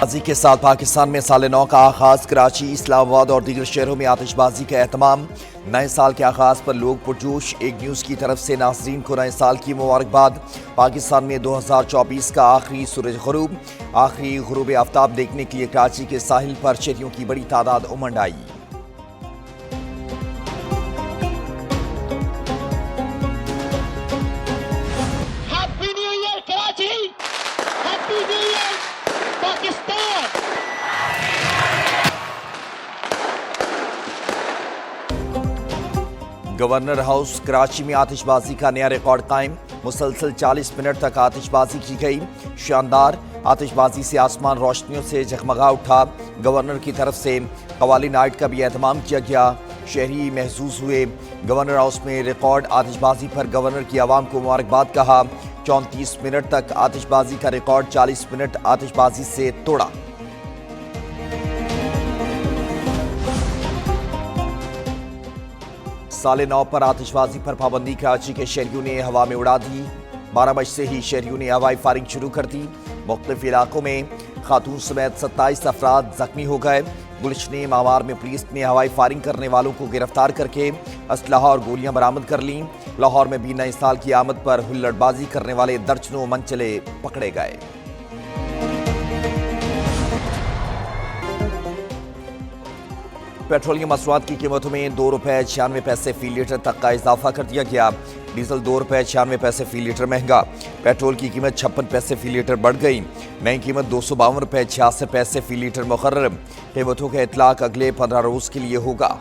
بازی کے ساتھ پاکستان میں سال نو کا آغاز، کراچی، اسلام آباد اور دیگر شہروں میں آتش بازی کا اہتمام۔ نئے سال کے آغاز پر لوگ پرجوش، ایک نیوز کی طرف سے ناظرین کو نئے سال کی مبارکباد۔ پاکستان میں 2024 کا آخری سورج غروب، آخری غروب آفتاب دیکھنے کے لیے کراچی کے ساحل پر شہریوں کی بڑی تعداد امنڈ آئی۔ Happy new year Karachi, happy new year Pakistan. Governor house Karachi میں آتش بازی کا نیا ریکارڈ قائم، مسلسل 40 منٹ تک آتش بازی کی گئی۔ شاندار آتش بازی سے آسمان روشنیوں سے جگمگا اٹھا۔ گورنر کی طرف سے قوالی نائٹ کا بھی اہتمام کیا گیا، شہری محظوظ ہوئے۔ گورنر ہاؤس میں ریکارڈ آتش بازی پر گورنر کی عوام کو مبارکباد کہا۔ 34 منٹ تک آتش بازی کا ریکارڈ 40 منٹ آتش بازی سے توڑا۔ سال نو پر آتش بازی پر پابندی کراچی کے شہریوں نے ہوا میں اڑا دی۔ 12 بجے سے ہی شہریوں نے ہوائی فائرنگ شروع کر دی۔ مختلف علاقوں میں خاتون سمیت 27 افراد زخمی ہو گئے۔ گلشن معمار میں پولیس نے ہوائی فائرنگ کرنے والوں کو گرفتار کر کے اسلحہ اور گولیاں برآمد کر لیں۔ لاہور میں بھی نئے سال کی آمد پر ہلڑ بازی کرنے والے درجنوں منچلے پکڑے گئے۔ پیٹرولیم مصنوعات کی قیمتوں میں 2 روپے 96 پیسے فی لیٹر تک کا اضافہ کر دیا گیا۔ ڈیزل 2 روپے 96 پیسے فی لیٹر مہنگا۔ پیٹرول کی قیمت 56 پیسے فی لیٹر بڑھ گئی۔ نئی قیمت 252 روپے 66 پیسے فی لیٹر مقرر۔ قیمتوں کا اطلاق اگلے 15 روز کے لیے ہوگا۔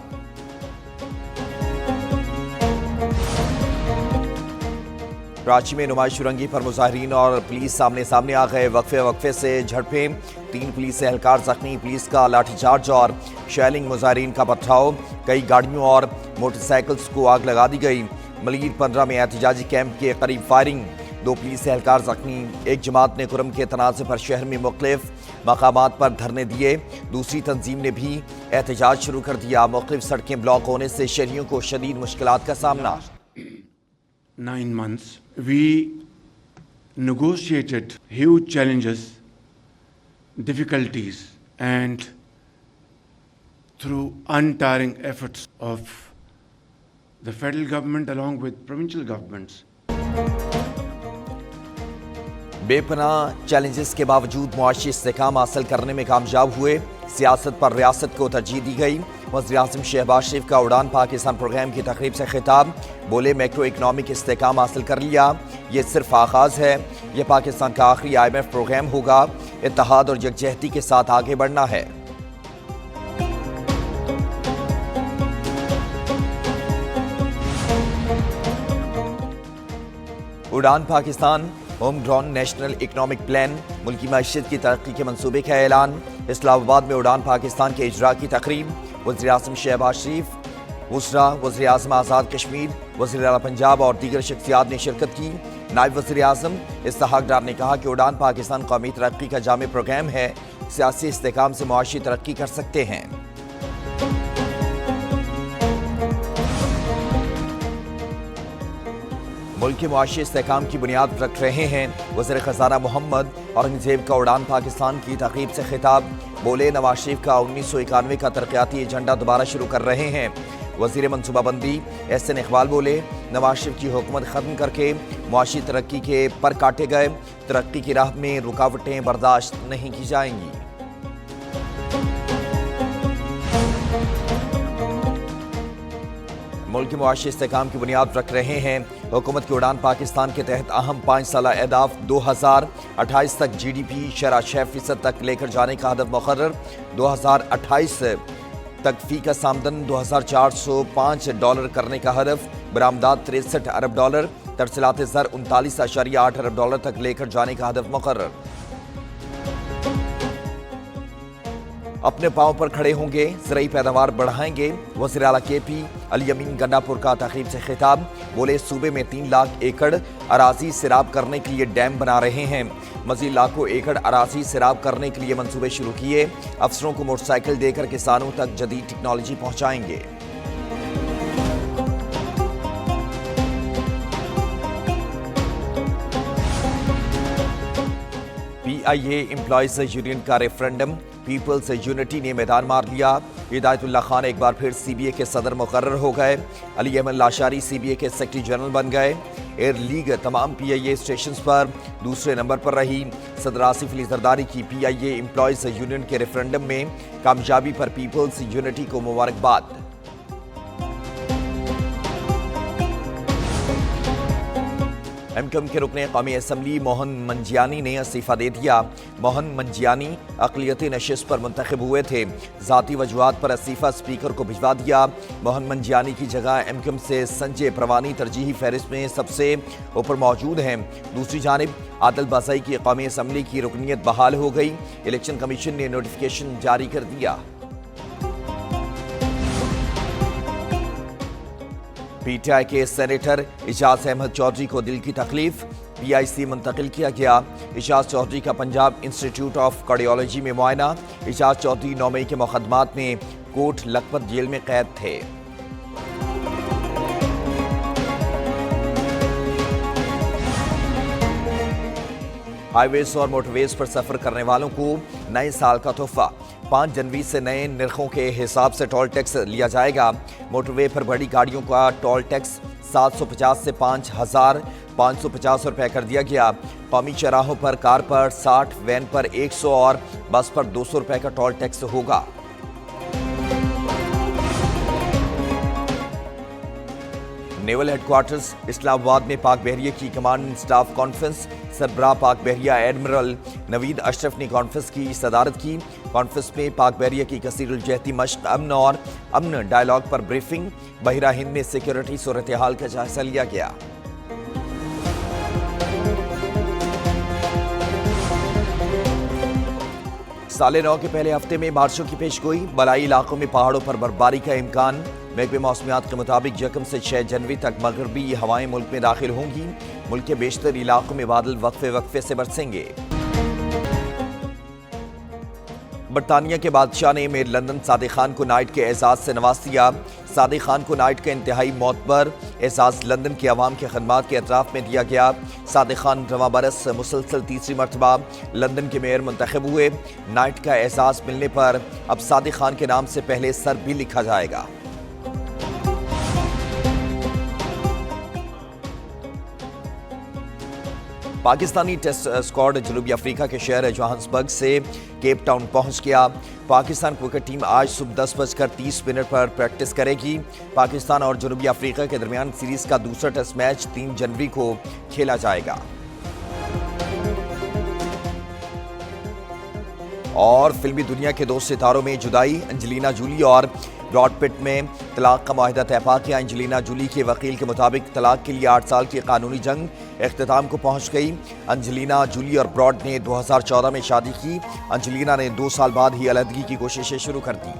کراچی میں نمائش رنگی پر مظاہرین اور پولیس سامنے آ گئے۔ وقفے سے جھڑپیں، 3 پولیس اہلکار زخمی، پولیس کا لاٹھی چارج اور شیلنگ، مظاہرین کا پتھراؤ، کئی گاڑیوں اور موٹر سائیکلز کو آگ لگا دی گئی۔ ملیر 15 میں احتجاجی کیمپ کے قریب فائرنگ، 2 پولیس اہلکار زخمی۔ ایک جماعت نے کرم کے تنازع پر شہر میں مختلف مقامات پر دھرنے دیے، دوسری تنظیم نے بھی احتجاج شروع کر دیا۔ مختلف سڑکیں بلاک ہونے سے شہریوں کو شدید مشکلات کا سامنا۔ 9 months, we negotiated huge challenges, difficulties, and through untiring efforts of the federal government along with provincial governments. بے پناہ چیلنجز کے باوجود معاشی استحکام حاصل کرنے میں کامیاب ہوئے۔ سیاست پر ریاست کو ترجیح دی گئی۔ وزیر اعظم شہباز شریف کا اڑان پاکستان پروگرام کی تقریب سے خطاب، بولے میکرو اکنامک استحکام حاصل کر لیا، یہ صرف آغاز ہے، یہ پاکستان کا آخری IMF پروگرام ہوگا، اتحاد اور یکجہتی کے ساتھ آگے بڑھنا ہے۔ Uraan Pakistan home ground national economic plan, ملکی معیشت کی ترقی کے منصوبے کا اعلان۔ اسلام آباد میں اڑان پاکستان کے اجرا کی تقریب، وزیر اعظم شہباز شریف، وزراء، وزیر اعظم آزاد کشمیر، وزیر اعلیٰ پنجاب اور دیگر شخصیات نے شرکت کی۔ نائب وزیر اعظم اسحاق ڈار نے کہا کہ اڑان پاکستان قومی ترقی کا جامع پروگرام ہے، سیاسی استحکام سے معاشی ترقی کر سکتے ہیں۔ ملک کے معاشی استحکام کی بنیاد رکھ رہے ہیں، وزیر خزانہ محمد اورنگزیب کا اڑان پاکستان کی تقریب سے خطاب، بولے نواز شریف کا 1991 کا ترقیاتی ایجنڈا دوبارہ شروع کر رہے ہیں۔ وزیر منصوبہ بندی احسن اقبال بولے نواز شریف کی حکومت ختم کر کے معاشی ترقی کے پر کاٹے گئے، ترقی کی راہ میں رکاوٹیں برداشت نہیں کی جائیں گی۔ ملک کے معاشی استحکام کی بنیاد رکھ رہے ہیں، حکومت کی اڑان پاکستان کے تحت اہم 5 سالہ اہداف 2028 تک جی ڈی پی شرح 6% تک لے کر جانے کا ہدف مقرر، 2028 تک فی کا آمدن $2,405 کرنے کا ہدف، برآمدات $63 ارب، ترسیلات زر $39.8 ارب تک لے کر جانے کا ہدف مقرر۔ اپنے پاؤں پر کھڑے ہوں گے، زرعی پیداوار بڑھائیں گے، وزیر اعلیٰ کے پی علی امین گنڈا پور کا تقریب سے خطاب، بولے صوبے میں 3 لاکھ ایکڑ اراضی سیراب کرنے کے لیے ڈیم بنا رہے ہیں، مزید لاکھوں ایکڑ اراضی سیراب کرنے کے لیے منصوبے شروع کیے، افسروں کو موٹر سائیکل دے کر کسانوں تک جدید ٹیکنالوجی پہنچائیں گے۔ PIA امپلائیز یونین کا ریفرنڈم پیپلز یونٹی نے میدان مار لیا. ہدایت اللہ خان ایک بار پھر CBA کے صدر مقرر ہو گئے. علی احمد لاشاری CBA کے سیکرٹری جنرل بن گئے. ایئر لیگ تمام PIA اسٹیشنز پر دوسرے نمبر پر رہی. صدر آصف علی زرداری کی PIA امپلائیز یونین کے ریفرنڈم میں کامیابی پر پیپلز یونٹی کو مبارکباد. MKM کے رکن قومی اسمبلی موہن منجیانی نے استعفیٰ دے دیا. موہن منجیانی اقلیتی نشست پر منتخب ہوئے تھے. ذاتی وجوہات پر استعفیٰ اسپیکر کو بھجوا دیا. موہن منجیانی کی جگہ MKM سے سنجے پروانی ترجیحی فہرست میں سب سے اوپر موجود ہیں. دوسری جانب عادل بازائی کی قومی اسمبلی کی رکنیت بحال ہو گئی. الیکشن کمیشن نے نوٹیفیکیشن جاری کر دیا. PTI کے سینیٹر اعجاز احمد چودھری کو دل کی تکلیف. PIC منتقل کیا گیا. اعجاز چودھری کا پنجاب انسٹیٹیوٹ آف کارڈیالوجی میں معائنہ. اعجاز چودھری 9 مئی کے مقدمات میں کوٹ لکھپت جیل میں قید تھے. ہائی ویز اور موٹر ویز پر سفر کرنے والوں کو نئے سال کا تحفہ. 5 جنوری سے نئے نرخوں کے حساب سے ٹول ٹیکس لیا جائے گا. موٹر وے پر بڑی گاڑیوں کا ٹول ٹیکس 750 سے 5,550 روپے کر دیا گیا. قومی چراہوں پر کار پر 60، وین پر 100 اور بس پر 200 روپے کا ٹول ٹیکس ہوگا. نیول ہیڈ کوارٹرز اسلام آباد میں پاک بحریہ کی کمانڈ سٹاف کانفرنس. سربراہ پاک بحریہ ایڈمرل نوید اشرف نے کانفرنس کی صدارت کی. کانفرنس میں پاک بحریہ کی کثیر الجہتی مشق، امن ڈائیلاگ پر بریفنگ، بحیرہ ہند میں سیکیورٹی صورتحال کا جائزہ لیا گیا. سال نو کے پہلے ہفتے میں بارشوں کی پیشگوئی. بالائی علاقوں میں پہاڑوں پر برفباری کا امکان. محکمہ موسمیات کے مطابق 1 سے 6 جنوری تک مغربی ہوائیں ملک میں داخل ہوں گی. ملک کے بیشتر علاقوں میں بادل وقفے سے برسیں گے. برطانیہ کے بادشاہ نے میر لندن صادق خان کو نائٹ کے اعزاز سے نواز دیا. صادق خان کو نائٹ کا انتہائی معتبر اعزاز لندن کے عوام کے خدمات کے اعتراف میں دیا گیا. صادق خان رواں برس مسلسل تیسری مرتبہ لندن کے میئر منتخب ہوئے. نائٹ کا اعزاز ملنے پر اب صادق خان کے نام سے پہلے سر بھی لکھا جائے گا. پاکستانی ٹیسٹ اسکواڈ جنوبی افریقہ کے شہر جوہانسبرگ سے کیپ ٹاؤن پہنچ گیا. پاکستان کرکٹ ٹیم آج صبح 10:30 پر پریکٹس کرے گی. پاکستان اور جنوبی افریقہ کے درمیان سیریز کا دوسرا ٹیسٹ میچ 3 جنوری کو کھیلا جائے گا. اور فلمی دنیا کے 2 ستاروں میں جدائی. انجلینا جولی اور براڈ پٹ میں طلاق کا معاہدہ طے پا گیا. انجلینا جولی کے وکیل کے مطابق طلاق کے لیے 8 سال کی قانونی جنگ اختتام کو پہنچ گئی. انجلینا جولی اور براڈ نے 2014 میں شادی کی. انجلینا نے 2 سال بعد ہی علیحدگی کی کوششیں شروع کر دی.